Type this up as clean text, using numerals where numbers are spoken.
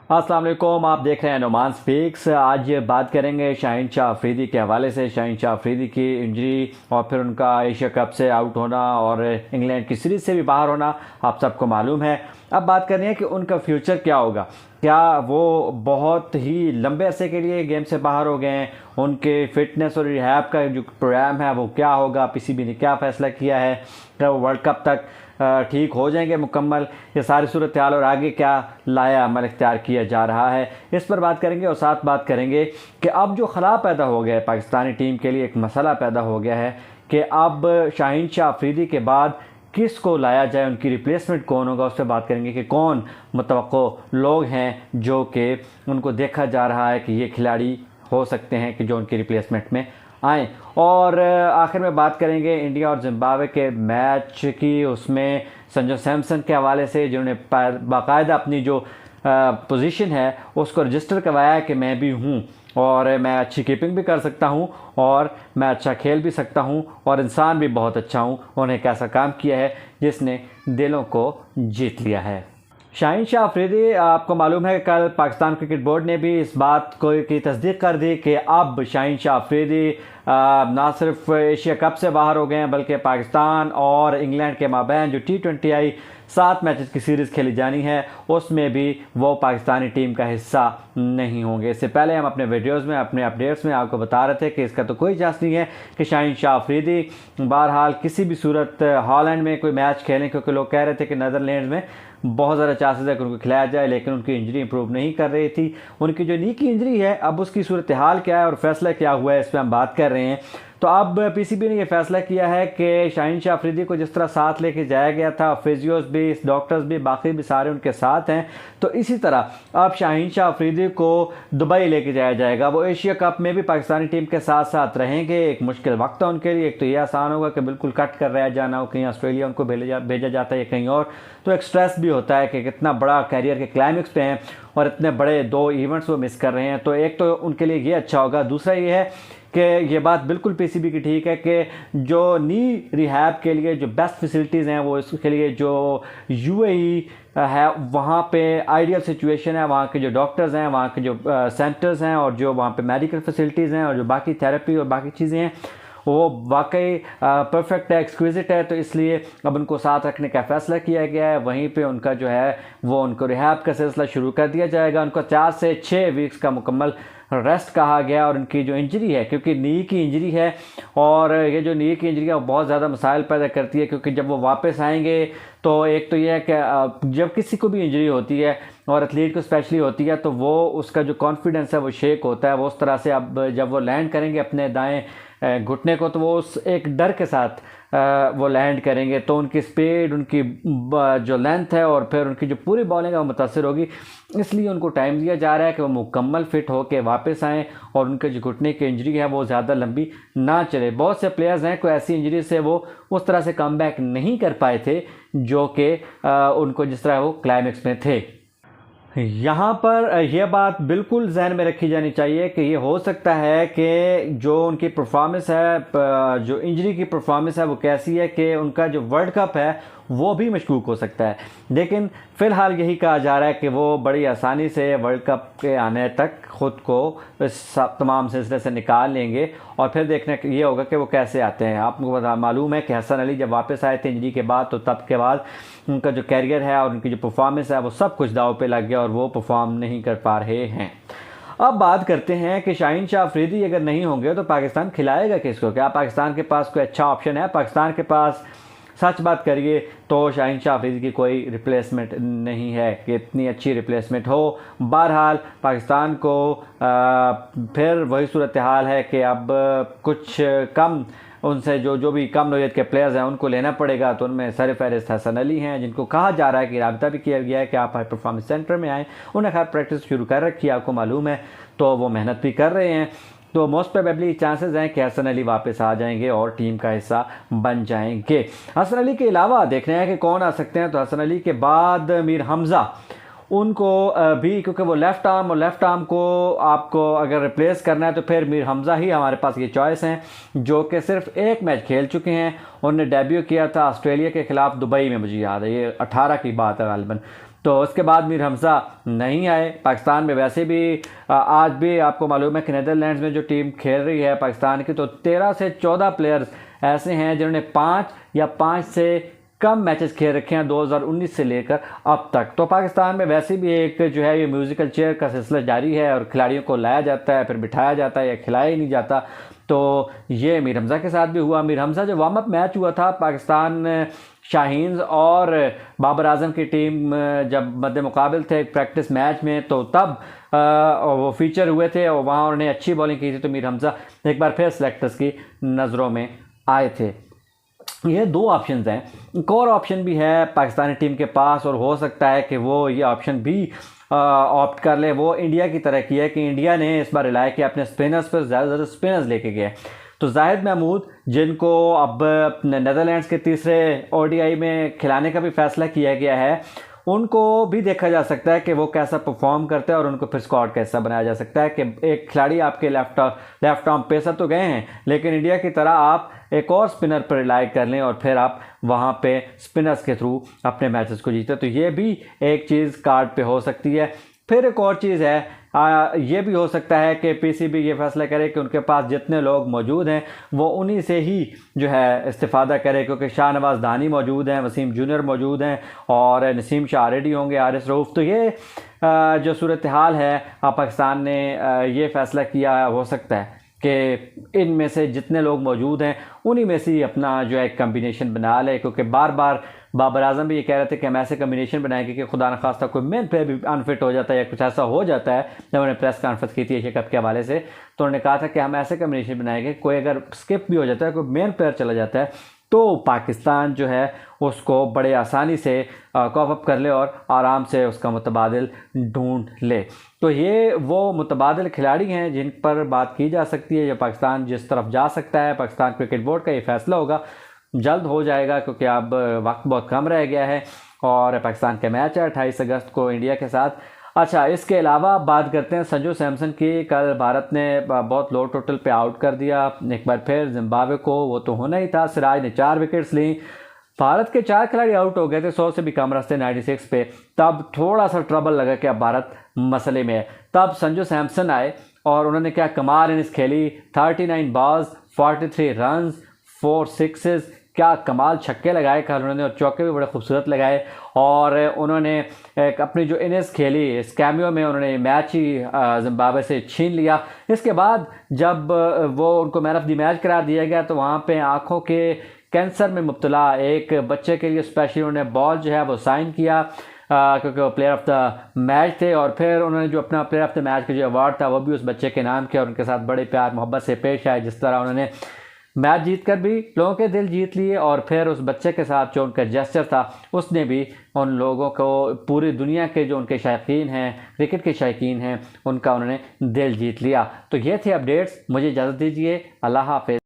अस्सलाम वालेकुम, आप देख रहे हैं नुमान स्पीक्स। आज बात करेंगे शाहीन शाह अफरीदी के हवाले से। शाहीन शाह अफरीदी की इंजरी और फिर उनका एशिया कप से आउट होना और इंग्लैंड की सीरीज़ से भी बाहर होना आप सबको मालूम है। अब बात करनी है कि उनका फ्यूचर क्या होगा। क्या वो बहुत ही लंबे अरसे के लिए गेम से बाहर हो गए हैं? उनके फिटनेस और रिहैब का जो प्रोग्राम है वो क्या होगा? पीसीबी ने क्या फ़ैसला किया है? क्या वो वर्ल्ड कप तक ठीक हो जाएंगे मुकम्मल? ये सारी सूरत हाल और आगे क्या लाया अमल इख्तियार किया जा रहा है, इस पर बात करेंगे। और साथ बात करेंगे कि अब जो खला पैदा हो गया है पाकिस्तानी टीम के लिए, एक मसला पैदा हो गया है कि अब शाहीन शाह अफरीदी के बाद किस को लाया जाए, उनकी रिप्लेसमेंट कौन होगा। उस पर बात करेंगे कि कौन मुतवक्को लोग हैं जो कि उनको देखा जा रहा है कि ये खिलाड़ी हो सकते हैं कि जो उनकी रिप्लेसमेंट में आएँ। और आखिर में बात करेंगे इंडिया और जिम्बाब्वे के मैच की, उसमें संजू सैमसन के हवाले से जिन्होंने बाकायदा अपनी जो पोजीशन है उसको रजिस्टर करवाया है कि मैं भी हूँ और मैं अच्छी कीपिंग भी कर सकता हूँ और मैं अच्छा खेल भी सकता हूँ और इंसान भी बहुत अच्छा हूँ। उन्होंने एक ऐसा काम किया है जिसने दिलों को जीत लिया है। शाहीन शाह अफरीदी, आपको मालूम है कल पाकिस्तान क्रिकेट बोर्ड ने भी इस बात को की तस्दीक कर दी कि अब शाहीन शाह अफरीदी ना सिर्फ एशिया कप से बाहर हो गए हैं बल्कि पाकिस्तान और इंग्लैंड के माबैन जो T20 आई 7 मैचेस की सीरीज़ खेली जानी है उसमें भी वो पाकिस्तानी टीम का हिस्सा नहीं होंगे। इससे पहले हम अपने वीडियोस में, अपने अपडेट्स में आपको बता रहे थे कि इसका तो कोई चांस नहीं है कि शाहीन शाह अफरीदी बहरहाल किसी भी सूरत हॉलैंड में कोई मैच खेलें, क्योंकि लोग कह रहे थे कि नीदरलैंड्स में बहुत ज़्यादा चांसेस है कि उनको खिलाया जाए, लेकिन उनकी इंजरी इंप्रूव नहीं कर रही थी। उनकी जो नी की इंजरी है, अब उसकी सूरत हाल क्या है और फैसला क्या हुआ है, इस पर हम बात कर रहे हैं। तो अब पीसीबी ने यह फैसला किया है कि शाहीन शाह अफरीदी को जिस तरह साथ लेके जाया गया था, फिजियोस भी, डॉक्टर्स भी, बाकी भी सारे उनके साथ हैं, तो इसी तरह अब शाहीन शाह अफरीदी को दुबई लेके जाया जाएगा। वो एशिया कप में भी पाकिस्तानी टीम के साथ साथ रहेंगे। एक मुश्किल वक्त है उनके लिए। एक तो ये आसान होगा कि बिल्कुल कट कर रह जाना हो, कहीं ऑस्ट्रेलिया उनको भेजा जाता है या कहीं और, तो एक स्ट्रेस भी होता है कि कितना बड़ा कैरियर के क्लाइमेक्स पे हैं और इतने बड़े 2 इवेंट्स वो मिस कर रहे हैं। तो एक तो उनके लिए ये अच्छा होगा। दूसरा ये है कि ये बात बिल्कुल पीसीबी की ठीक है कि जो नी रिहैब के लिए जो बेस्ट फैसिलिटीज़ हैं वो इसके लिए जो यूएई है वहाँ पे आइडियल सिचुएशन है। वहाँ के जो डॉक्टर्स हैं, वहाँ के जो सेंटर्स हैं और जो वहाँ पे मेडिकल फैसिलिटीज़ हैं और जो बाकी थेरेपी और बाकी चीज़ें हैं वो वाकई परफेक्ट है, एक्सक्विजिट है। तो इसलिए अब उनको साथ रखने का फ़ैसला किया गया है। वहीं पे उनका जो है वो उनको रिहैब का सिलसिला शुरू कर दिया जाएगा। उनको 4 से 6 वीक्स का मुकम्मल रेस्ट कहा गया। और उनकी जो इंजरी है, क्योंकि नी की इंजरी है और ये जो नी की इंजरी है वो बहुत ज़्यादा मसाइल पैदा करती है, क्योंकि जब वो वापस आएंगे तो एक तो ये है कि जब किसी को भी इंजरी होती है और एथलीट को स्पेशली होती है तो वो उसका जो कॉन्फिडेंस है वो शेक होता है। वो उस तरह से अब जब वो लैंड करेंगे अपने दाएं घुटने को, तो वो उस एक डर के साथ वो लैंड करेंगे, तो उनकी स्पीड, उनकी जो लेंथ है और फिर उनकी जो पूरी बॉलिंग है वो मुतासर होगी। इसलिए उनको टाइम दिया जा रहा है कि वो मुकम्मल फिट होकर वापस आएँ और उनके जो घुटने की इंजरी है वो ज़्यादा लंबी ना चले। बहुत से प्लेयर्स हैं कोई ऐसी इंजरी से वो उस तरह से कम बैक नहीं कर पाए थे जो कि उनको जिस तरह वो क्लाइमेक्स में थे। यहाँ पर यह बात बिल्कुल जहन में रखी जानी चाहिए कि ये हो सकता है कि जो उनकी परफॉर्मेंस है, जो इंजरी की परफॉर्मेंस है वो कैसी है कि उनका जो वर्ल्ड कप है वो भी मशकूक हो सकता है। लेकिन फ़िलहाल यही कहा जा रहा है कि वो बड़ी आसानी से वर्ल्ड कप के आने तक ख़ुद को इस तमाम सिलसिले से निकाल लेंगे और फिर देखने ये होगा कि वो कैसे आते हैं। आपको मालूम है कि हसन अली जब वापस आए थे इंजरी के बाद, तो तब के बाद उनका जो कैरियर है और उनकी जो परफॉर्मेंस है वो सब कुछ दाव पे लग गया और वो परफॉर्म नहीं कर पा रहे हैं। अब बात करते हैं कि शाहीन शाह अफरीदी अगर नहीं होंगे तो पाकिस्तान खिलाएगा किसको? क्या पाकिस्तान के पास कोई अच्छा ऑप्शन है? पाकिस्तान के पास सच बात करिए तो शाहीन शाह अफरीदी की कोई रिप्लेसमेंट नहीं है कि इतनी अच्छी रिप्लेसमेंट हो। बहरहाल पाकिस्तान को फिर वही सूरत हाल है कि अब कुछ कम उनसे जो भी कम नौयत के प्लेयर्स हैं उनको लेना पड़ेगा। तो उनमें सर फहरिस्त हसन अली हैं, जिनको कहा जा रहा है कि राब्ता भी किया गया है कि आप हाई परफॉर्मेंस सेंटर में आएँ। उन्हें खैर प्रैक्टिस शुरू कर रखी है, आपको मालूम है, तो वो मेहनत भी कर रहे हैं। तो मोस्ट प्रोबेबली चांसेस हैं कि हसन अली वापस आ जाएंगे और टीम का हिस्सा बन जाएंगे। हसन अली के अलावा देखना है कि कौन आ सकते हैं। तो हसन अली के बाद मीर हमज़ा, उनको भी, क्योंकि वो लेफ़्ट आर्म को आपको अगर रिप्लेस करना है तो फिर मीर हमज़ा ही हमारे पास ये चॉइस हैं, जो कि सिर्फ एक मैच खेल चुके हैं। उन्होंने डेब्यू किया था ऑस्ट्रेलिया के ख़िलाफ़ दुबई में, मुझे याद है ये 18 की बात है गालिबन। तो उसके बाद मीर हमज़ा नहीं आए। पाकिस्तान में वैसे भी आज भी आपको मालूम है कि नीदरलैंड्स में जो टीम खेल रही है पाकिस्तान की, तो 13 से 14 प्लेयर्स ऐसे हैं जिन्होंने 5 या 5 से कम मैचेस खेल रखे हैं 2019 से लेकर अब तक। तो पाकिस्तान में वैसे भी एक जो है ये म्यूज़िकल चेयर का सिलसिला जारी है और खिलाड़ियों को लाया जाता है, फिर बिठाया जाता है या खिलाया ही नहीं जाता। तो ये मीर हमज़ा के साथ भी हुआ। मीर हमज़ा जो वार्म अप मैच हुआ था पाकिस्तान शाहीन्स और बाबर आजम की टीम जब मद्दे मुकाबिल थे प्रैक्टिस मैच में, तो तब वो फीचर हुए थे और वहाँ उन्होंने अच्छी बॉलिंग की थी। तो मीर हमज़ा एक बार फिर सेलेक्टर्स की नज़रों में आए थे। ये दो ऑप्शंस हैं। एक और ऑप्शन भी है पाकिस्तानी टीम के पास और हो सकता है कि वो ये ऑप्शन भी ऑप्ट कर ले। वो इंडिया की तरह किया है कि इंडिया ने इस बार रिलाय किया अपने स्पिनर्स पर, ज़्यादा स्पिनर्स लेके गए। तो जाहिद महमूद जिनको अब नीदरलैंड्स के तीसरे ओडीआई में खिलाने का भी फैसला किया गया है, उनको भी देखा जा सकता है कि वो कैसा परफॉर्म करते हैं और उनको फिर स्क्वाड कैसा बनाया जा सकता है कि एक खिलाड़ी आपके लेफ्ट आर्म पेसर तो गए हैं, लेकिन इंडिया की तरह आप एक और स्पिनर पर रिलाई कर लें और फिर आप वहाँ पे स्पिनर्स के थ्रू अपने मैचेस को जीते। तो ये भी एक चीज़ कार्ड पे हो सकती है। फिर एक और चीज़ है, ये भी हो सकता है कि पीसीबी ये फैसला करे कि उनके पास जितने लोग मौजूद हैं वो उन्हीं से ही जो है इस्तिफ़ादा करे, क्योंकि शाहनवाज दानी मौजूद हैं, वसीम जूनियर मौजूद हैं और नसीम शाह रेड्डी होंगे, आरिस रऊफ़। तो ये जो सूरत हाल है पाकिस्तान ने ये फ़ैसला किया, हो सकता है कि इनमें से जितने लोग मौजूद हैं उन्हीं में से अपना जो है कम्बिनेशन बना ले, क्योंकि बार बार बाबर आजम भी ये कह रहे थे कि हम ऐसे कम्बिनेशन बनाएंगे कि खुदा न खास्ता कोई मेन प्लेयर भी अनफिट हो जाता है या कुछ ऐसा हो जाता है। जब उन्होंने प्रेस कॉन्फ्रेंस की थी एशिया कप के हवाले से, तो उन्होंने कहा था कि हम ऐसे कम्बिनेशन बनाएंगे कोई अगर स्किप भी हो जाता है, कोई मेन प्लेयर चला जाता है, तो पाकिस्तान जो है उसको बड़े आसानी से कॉप अप कर ले और आराम से उसका मुतबादिल ढूंढ ले। तो ये वो मुतबादिल खिलाड़ी हैं जिन पर बात की जा सकती है, या पाकिस्तान जिस तरफ जा सकता है। पाकिस्तान क्रिकेट बोर्ड का ये फैसला होगा, जल्द हो जाएगा क्योंकि अब वक्त बहुत कम रह गया है और पाकिस्तान का मैच है 28 अगस्त को इंडिया के साथ। अच्छा, इसके अलावा बात करते हैं संजू सैमसन की। कल भारत ने बहुत लो टोटल पे आउट कर दिया एक बार फिर जिम्बाब्वे को, वो तो होना ही था। सिराज ने 4 विकेट्स ली। भारत के 4 खिलाड़ी आउट हो गए थे, 100 से भी कम रस्ते 96 पे। तब थोड़ा सा ट्रबल लगा कि अब भारत मसले में है। तब संजू सैमसन आए और उन्होंने क्या कमाल इनिंग्स खेली, 39 बॉल्स, 43 रन, 4 सिक्सेस, क्या कमाल छक्के लगाए कल उन्होंने और चौके भी बड़े खूबसूरत लगाए। और उन्होंने एक अपनी जो इनिंग्स खेली इस कैमियो में उन्होंने मैच ही जिम्बाब्वे से छीन लिया। इसके बाद जब वो उनको मैन ऑफ द मैच करार दिया गया, तो वहाँ पे आँखों के कैंसर में मुब्तला एक बच्चे के लिए स्पेशली उन्होंने बॉल जो है वो साइन किया क्योंकि वो प्लेयर ऑफ द मैच थे। और फिर उन्होंने जो अपना प्लेयर ऑफ द मैच का जो अवार्ड था वो भी उस बच्चे के नाम किया और उनके साथ बड़े प्यार मोहब्बत से पेश आए। जिस तरह उन्होंने मैच जीतकर भी लोगों के दिल जीत लिए और फिर उस बच्चे के साथ जो उनका जेस्चर था उसने भी उन लोगों को, पूरी दुनिया के जो उनके शायकीन हैं, क्रिकेट के शायकीन हैं, उनका उन्होंने दिल जीत लिया। तो ये थे अपडेट्स। मुझे इजाज़त दीजिए। अल्लाह हाफ़िज़।